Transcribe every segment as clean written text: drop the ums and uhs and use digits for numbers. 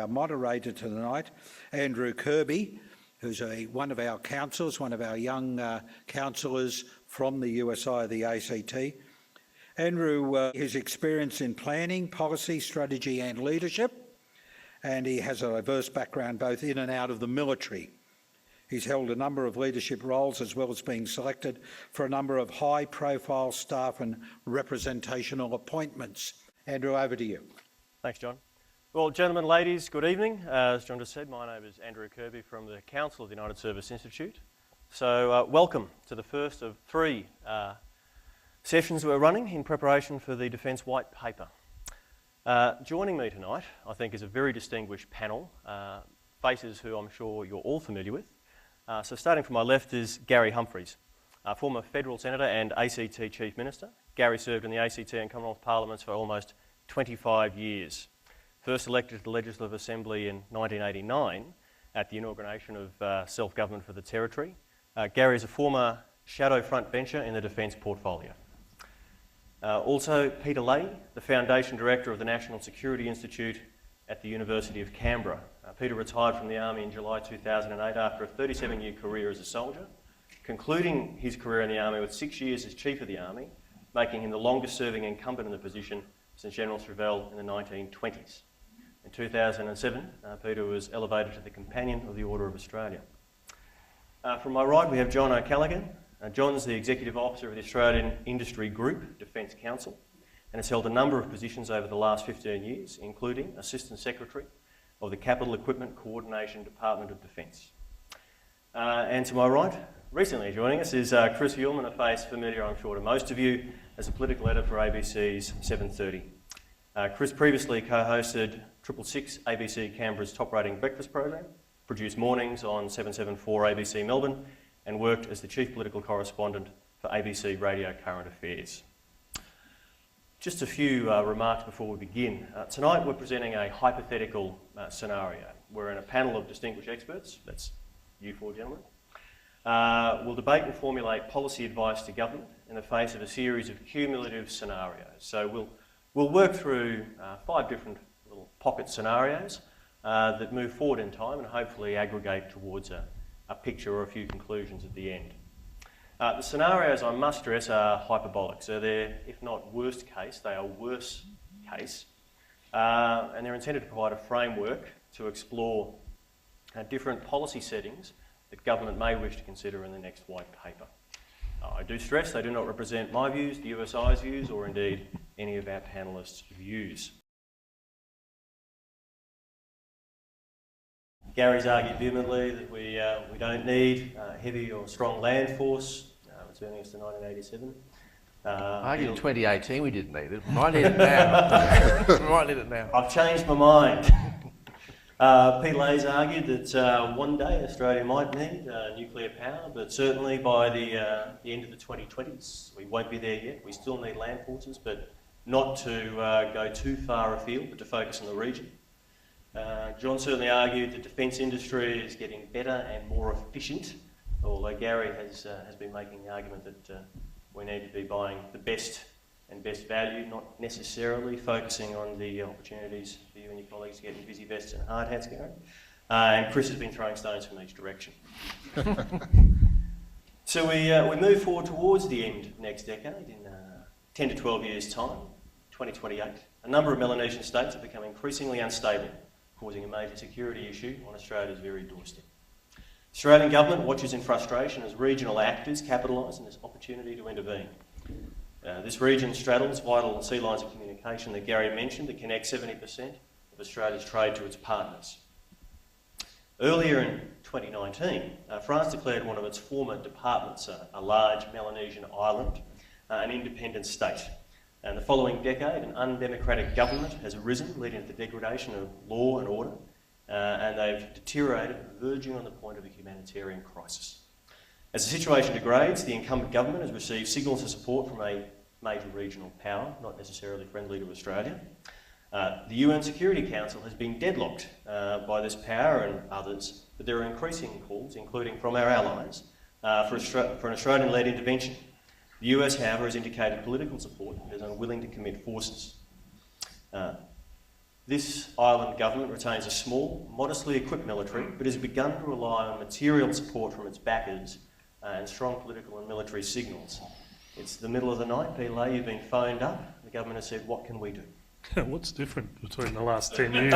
our moderator tonight, Andrew Kirby, who's one of our councillors, one of our young councillors from the USI of the ACT. Andrew is experienced in planning, policy, strategy and leadership, and he has a diverse background both in and out of the military. He's held a number of leadership roles as well as being selected for a number of high-profile staff and representational appointments. Andrew, over to you. Thanks, John. Well, gentlemen, ladies, good evening. As John just said, my name is Andrew Kirby from the Council of the United Service Institute. So welcome to the first of three sessions we're running in preparation for the Defence White Paper. Joining me tonight, I think, is a very distinguished panel, faces who I'm sure you're all familiar with. So starting from my left is Gary Humphries, former Federal Senator and ACT Chief Minister. Gary served in the ACT and Commonwealth Parliaments for almost 25 years. First elected to the Legislative Assembly in 1989 at the inauguration of self-government for the Territory. Gary is a former shadow front bencher in the Defence portfolio. Also Peter Leahy, the Foundation Director of the National Security Institute at the University of Canberra. Peter retired from the Army in July 2008 after a 37-year career as a soldier, concluding his career in the Army with 6 years as Chief of the Army, making him the longest-serving incumbent in the position since General Strevell in the 1920s. In 2007, Peter was elevated to the Companion of the Order of Australia. From my right, we have John O'Callaghan. John's the Executive Officer of the Australian Industry Group Defence Council and has held a number of positions over the last 15 years, including Assistant Secretary of the Capital Equipment Coordination Department of Defence. And to my right, recently joining us is Chris Hillman, a face familiar, I'm sure, to most of you as a political editor for ABC's 7:30. Chris previously co-hosted 666 ABC Canberra's top-rating breakfast program, produced mornings on 774 ABC Melbourne, and worked as the Chief Political Correspondent for ABC Radio Current Affairs. Just a few remarks before we begin. Tonight we're presenting a hypothetical scenario. We're in a panel of distinguished experts, that's you four gentlemen. We'll debate and formulate policy advice to government in the face of a series of cumulative scenarios. So we'll work through 5 different little pocket scenarios that move forward in time and hopefully aggregate towards a picture or a few conclusions at the end. The scenarios, I must stress, are hyperbolic. So they're, if not worst case, they are worse case. And they're intended to provide a framework to explore different policy settings that government may wish to consider in the next white paper. I do stress they do not represent my views, the USI's views, or indeed any of our panellists' views. Gary's argued vehemently that we don't need a heavy or strong land force, returning us to 1987. Argued in 2018 we didn't need it. Might need it now. Might need it now. I've changed my mind. Peter Leahy's argued that one day Australia might need nuclear power, but certainly by the end of the 2020s, we won't be there yet. We still need land forces, but not to go too far afield, but to focus on the region. John certainly argued the defence industry is getting better and more efficient, although Gary has been making the argument that we need to be buying the best and best value, not necessarily focusing on the opportunities for you and your colleagues to get in busy vests and hard hats, Gary. And Chris has been throwing stones from each direction. So we move forward towards the end of next decade in 10 to 12 years' time, 2028. A number of Melanesian states have become increasingly unstable, causing a major security issue on Australia's very doorstep. The Australian government watches in frustration as regional actors capitalise on this opportunity to intervene. This region straddles vital sea lines of communication that Gary mentioned that connect 70% of Australia's trade to its partners. Earlier in 2019, France declared one of its former departments, a large Melanesian island, an independent state. And the following decade, an undemocratic government has arisen, leading to the degradation of law and order, and they've deteriorated, verging on the point of a humanitarian crisis. As the situation degrades, the incumbent government has received signals of support from a major regional power, not necessarily friendly to Australia. The UN Security Council has been deadlocked by this power and others, but there are increasing calls, including from our allies, for an Australian-led intervention. The US, however, has indicated political support but is unwilling to commit forces. This island government retains a small, modestly equipped military, but has begun to rely on material support from its backers and strong political and military signals. It's the middle of the night, Peter Leahy, you've been phoned up. The government has said, what can we do? What's different between the last 10 years?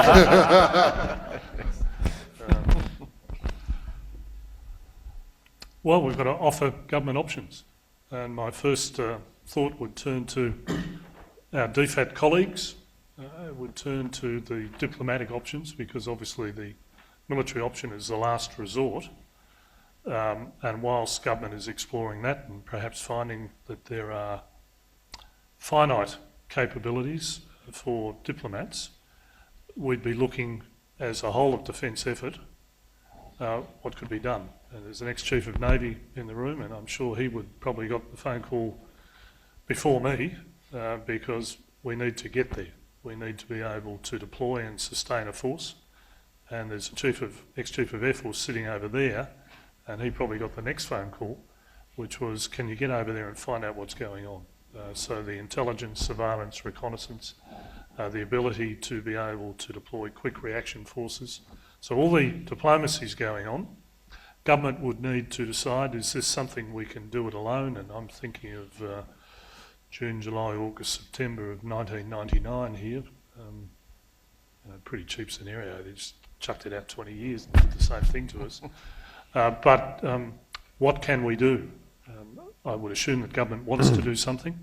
Well, we've got to offer government options. And my first thought would turn to our DFAT colleagues, would turn to the diplomatic options, because obviously the military option is the last resort. And whilst government is exploring that and perhaps finding that there are finite capabilities for diplomats, we'd be looking as a whole of defence effort what could be done. And there's an ex-Chief of Navy in the room, and I'm sure he would probably got the phone call before me, because we need to get there. We need to be able to deploy and sustain a force. And there's a ex-Chief of Air Force sitting over there, and he probably got the next phone call, which was, can you get over there and find out what's going on? So the intelligence, surveillance, reconnaissance, the ability to be able to deploy quick reaction forces. So all the diplomacy's going on. Government would need to decide, is this something we can do it alone? And I'm thinking of June, July, August, September of 1999 here. Pretty cheap scenario. They just chucked it out 20 years and did the same thing to us. But what can we do? I would assume that government wants to do something.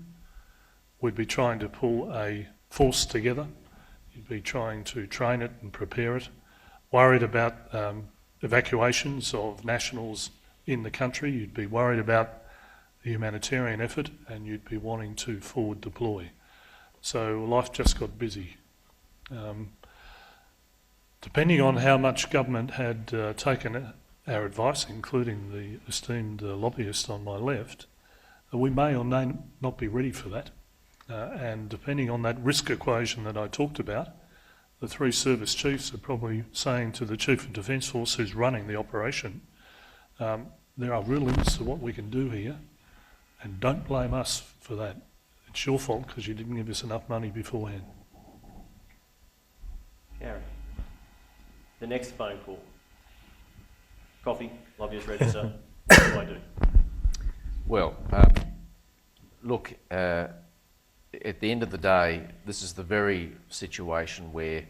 We'd be trying to pull a force together. You'd be trying to train it and prepare it. Worried about evacuations of nationals in the country. You'd be worried about the humanitarian effort, and you'd be wanting to forward deploy. So life just got busy. Depending on how much government had taken our advice, including the esteemed lobbyist on my left, we may or may not be ready for that. And depending on that risk equation that I talked about, the three service chiefs are probably saying to the Chief of Defence Force who's running the operation, there are real limits to what we can do here, and don't blame us for that. It's your fault because you didn't give us enough money beforehand. Gary, the next phone call. Coffee, lobbyist register, what do I do? Well, look, at the end of the day, this is the very situation where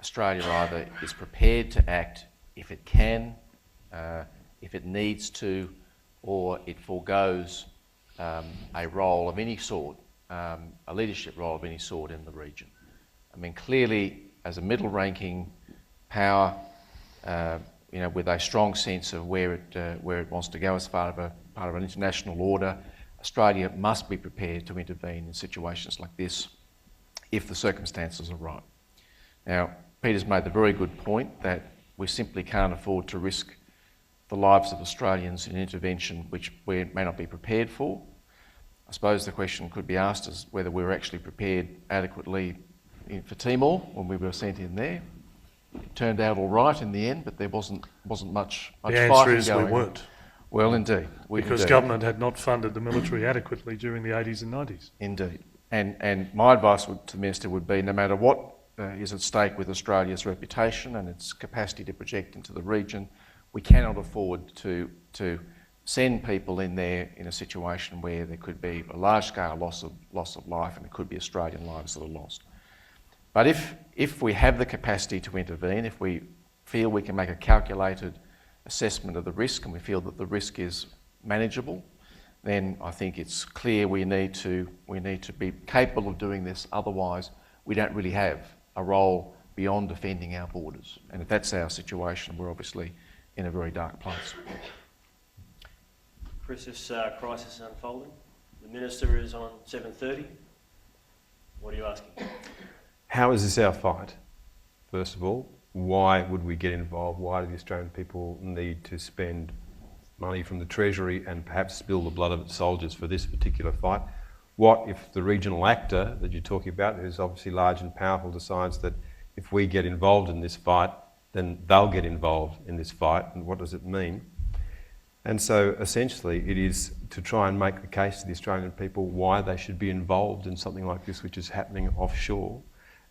Australia either is prepared to act if it can, if it needs to, or it forgoes a role of any sort, a leadership role of any sort in the region. I mean, clearly, as a middle-ranking power, with a strong sense of where it wants to go as part of an international order, Australia must be prepared to intervene in situations like this if the circumstances are right. Now, Peter's made the very good point that we simply can't afford to risk the lives of Australians in an intervention which we may not be prepared for. I suppose the question could be asked as whether we were actually prepared adequately for Timor when we were sent in there. It turned out all right in the end, but there wasn't much fighting going on. The answer is we weren't. Well, indeed. Because government had not funded the military adequately during the 80s and 90s. Indeed. And my advice to the Minister would be, no matter what is at stake with Australia's reputation and its capacity to project into the region, we cannot afford to send people in there in a situation where there could be a large-scale loss of life, and it could be Australian lives that are lost. But if we have the capacity to intervene, if we feel we can make a calculated assessment of the risk and we feel that the risk is manageable, then I think it's clear we need to be capable of doing this. Otherwise, we don't really have a role beyond defending our borders. And if that's our situation, we're obviously in a very dark place. Chris, this crisis is unfolding. The Minister is on 7:30. What are you asking? How is this our fight? First of all, why would we get involved? Why do the Australian people need to spend money from the Treasury and perhaps spill the blood of its soldiers for this particular fight? What if the regional actor that you're talking about, who's obviously large and powerful, decides that if we get involved in this fight, then they'll get involved in this fight, and what does it mean? And so essentially it is to try and make the case to the Australian people why they should be involved in something like this, which is happening offshore,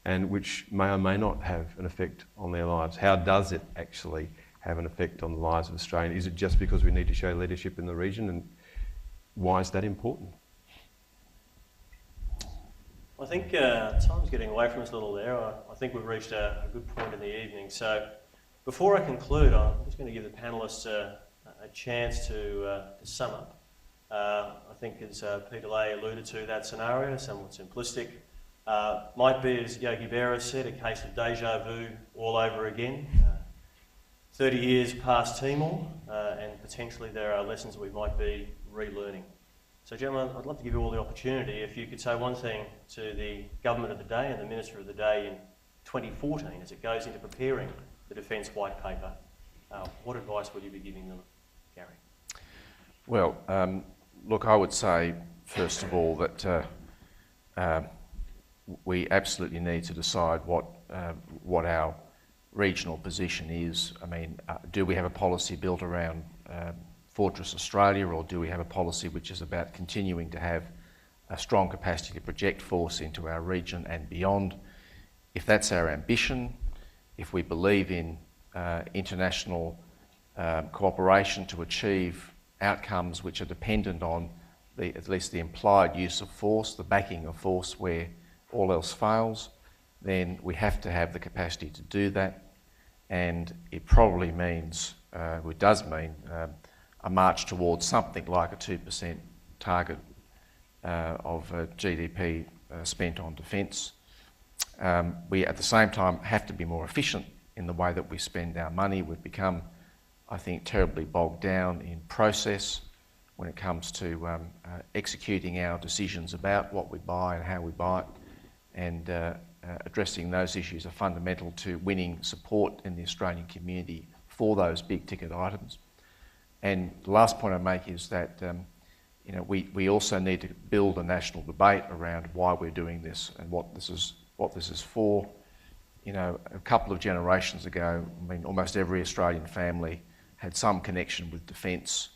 and which may or may not have an effect on their lives. How does it actually have an effect on the lives of Australians? Is it just because we need to show leadership in the region, and why is that important? I think time's getting away from us a little there. I think we've reached a good point in the evening. So before I conclude, I'm just going to give the panellists a chance to sum up. I think as Peter Lay alluded to, that scenario, somewhat simplistic, might be, as Yogi Berra said, a case of deja vu all over again. 30 years past Timor, and potentially there are lessons we might be relearning. So gentlemen, I'd love to give you all the opportunity if you could say one thing to the government of the day and the Minister of the day in 2014 as it goes into preparing the Defence White Paper. What advice would you be giving them, Gary? Well, look, I would say, first of all, that we absolutely need to decide what our regional position is. I mean, do we have a policy built around Fortress Australia, or do we have a policy which is about continuing to have a strong capacity to project force into our region and beyond? If that's our ambition, if we believe in international cooperation to achieve outcomes which are dependent on at least the implied use of force, the backing of force where all else fails, then we have to have the capacity to do that. And it probably means, it does mean, a march towards something like a 2% target of GDP spent on defence. We at the same time have to be more efficient in the way that we spend our money. We've become, I think, terribly bogged down in process when it comes to executing our decisions about what we buy and how we buy it, and addressing those issues are fundamental to winning support in the Australian community for those big ticket items. And the last point I make is that we also need to build a national debate around why we're doing this and what this is for. You know, a couple of generations ago, I mean, almost every Australian family had some connection with defence.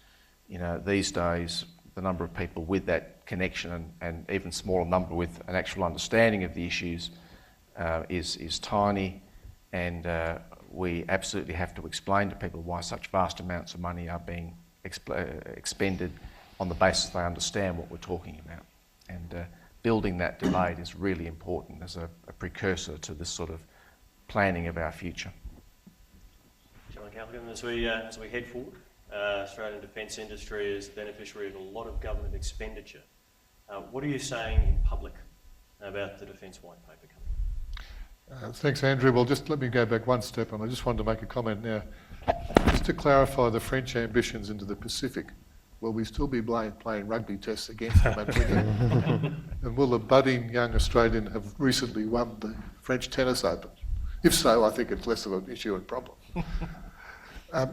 You know, these days, the number of people with that connection and even smaller number with an actual understanding of the issues is tiny, and we absolutely have to explain to people why such vast amounts of money are being expended on the basis they understand what we're talking about. And building that debate is really important as a precursor to this sort of planning of our future. John Callaghan, as we head forward, Australian defence industry is the beneficiary of a lot of government expenditure. What are you saying in public about the Defence White Paper coming? Thanks, Andrew. Well, just let me go back one step, and I just wanted to make a comment now. Just to clarify the French ambitions into the Pacific, will we still be playing rugby tests against them at winter? And will the budding young Australian have recently won the French Tennis Open? If so, I think it's less of an issue and problem.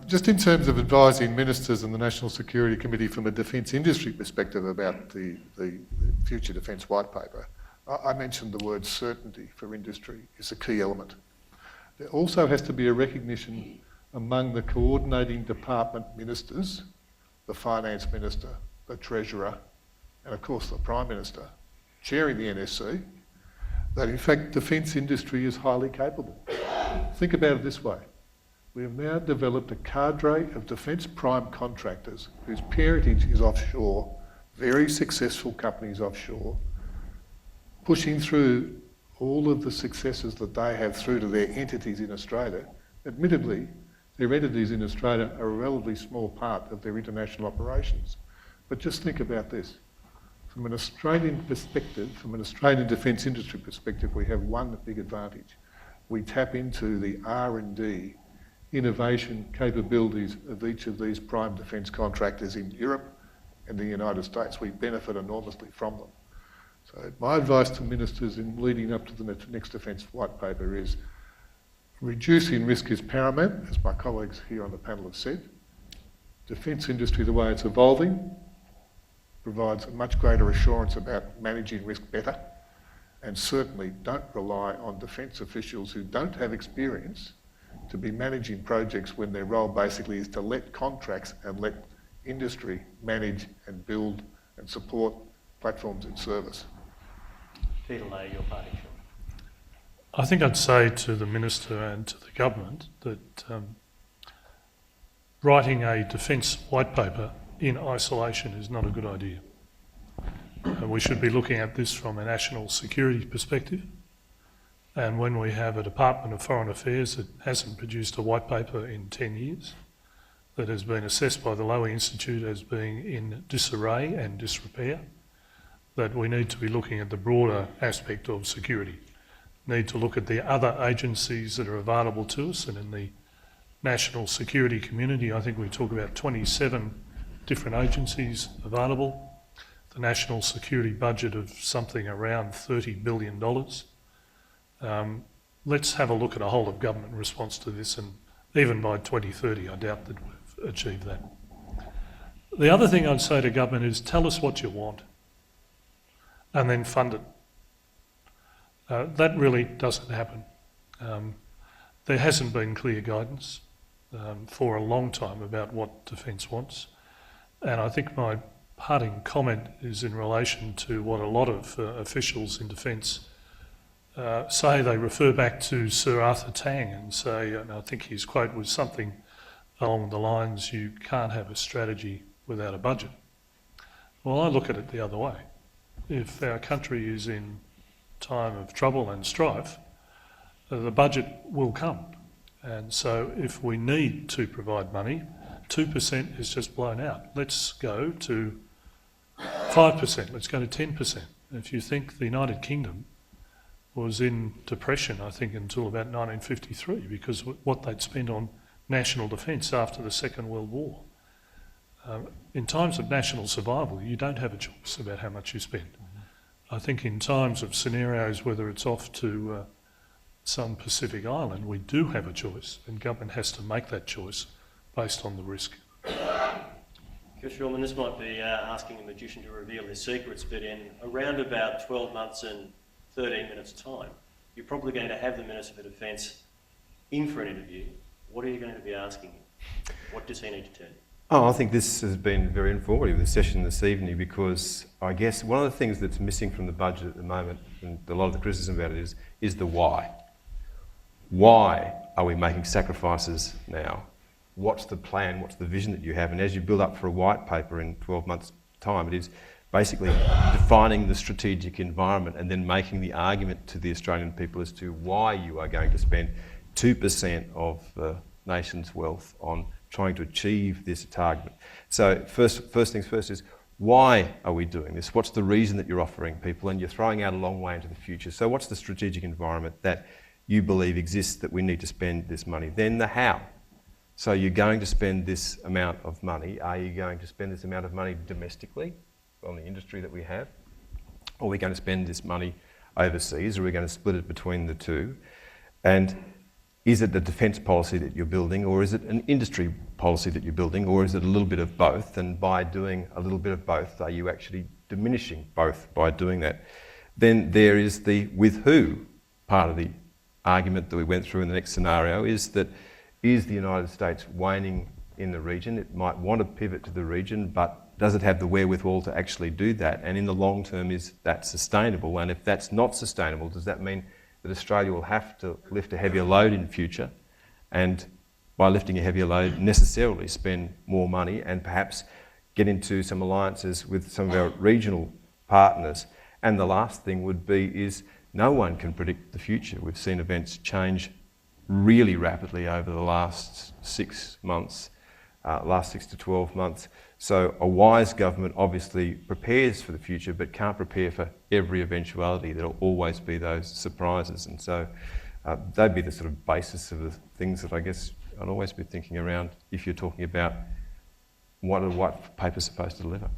Just in terms of advising ministers and the National Security Committee from a defence industry perspective about the future Defence White Paper, I mentioned the word certainty for industry is a key element. There also has to be a recognition among the coordinating department ministers, the Finance Minister, the Treasurer, and of course the Prime Minister, chairing the NSC, that in fact defence industry is highly capable. Think about it this way. We have now developed a cadre of defence prime contractors whose parentage is offshore, very successful companies offshore, pushing through all of the successes that they have through to their entities in Australia. Admittedly, their entities in Australia are a relatively small part of their international operations. But just think about this. From an Australian perspective, from an Australian defence industry perspective, we have one big advantage. We tap into the R&D innovation capabilities of each of these prime defence contractors in Europe and the United States. We benefit enormously from them. So my advice to ministers in leading up to the next Defence White Paper is reducing risk is paramount, as my colleagues here on the panel have said. Defence industry, the way it's evolving, provides a much greater assurance about managing risk better, and certainly don't rely on defence officials who don't have experience to be managing projects when their role basically is to let contracts and let industry manage and build and support platforms in service. Peter Lay, your parting I think I'd say to the Minister and to the government that writing a defence white paper in isolation is not a good idea. We should be looking at this from a national security perspective. And when we have a Department of Foreign Affairs that hasn't produced a white paper in 10 years, that has been assessed by the Lowy Institute as being in disarray and disrepair, that we need to be looking at the broader aspect of security. Need to look at the other agencies that are available to us, and in the national security community, I think we talk about 27 different agencies available, the national security budget of something around $30 billion. Let's have a look at a whole of government response to this, and even by 2030 I doubt that we've achieved that. The other thing I'd say to government is tell us what you want and then fund it. That really doesn't happen. There hasn't been clear guidance for a long time about what Defence wants, and I think my parting comment is in relation to what a lot of officials in Defence say. They refer back to Sir Arthur Tang and say, and I think his quote was something along the lines, you can't have a strategy without a budget. Well, I look at it the other way. If our country is in time of trouble and strife, the budget will come. And so if we need to provide money, 2% is just blown out. Let's go to 5%, let's go to 10%. If you think the United Kingdom was in depression, I think, until about 1953, because what they'd spent on national defence after the Second World War. In times of national survival, you don't have a choice about how much you spend. I think in times of scenarios, whether it's off to some Pacific island, we do have a choice, and government has to make that choice based on the risk. Shulman, this might be asking a magician to reveal his secrets, but in around about 12 months and 13 minutes' time, you're probably going to have the Minister for Defence in for an interview. What are you going to be asking him? What does he need to tell you? Oh, I think this has been very informative, the session this evening, because I guess one of the things that's missing from the budget at the moment, and a lot of the criticism about it is the why. Why are we making sacrifices now? What's the plan? What's the vision that you have? And as you build up for a white paper in 12 months' time, it is basically defining the strategic environment and then making the argument to the Australian people as to why you are going to spend 2% of the nation's wealth on trying to achieve this target. So first things first is, why are we doing this? What's the reason that you're offering people? And you're throwing out a long way into the future. So what's the strategic environment that you believe exists that we need to spend this money? Then the how. So you're going to spend this amount of money. Are you going to spend this amount of money domestically on the industry that we have? Or are we going to spend this money overseas? Or are we going to split it between the two? And is it the defence policy that you're building, or is it an industry policy that you're building, or is it a little bit of both? And by doing a little bit of both, are you actually diminishing both by doing that? Then there is the with who part of the argument that we went through in the next scenario, is that is the United States waning in the region? It might want to pivot to the region, but does it have the wherewithal to actually do that? And in the long term, is that sustainable? And if that's not sustainable, does that mean that Australia will have to lift a heavier load in future, and by lifting a heavier load necessarily spend more money and perhaps get into some alliances with some of our regional partners? And the last thing would be is no one can predict the future. We've seen events change really rapidly over the last 6 months, last 6 to 12 months. So a wise government obviously prepares for the future, but can't prepare for every eventuality. There'll always be those surprises. And so they'd be the sort of basis of the things that I guess I'd always be thinking around if you're talking about what a white paper's supposed to deliver.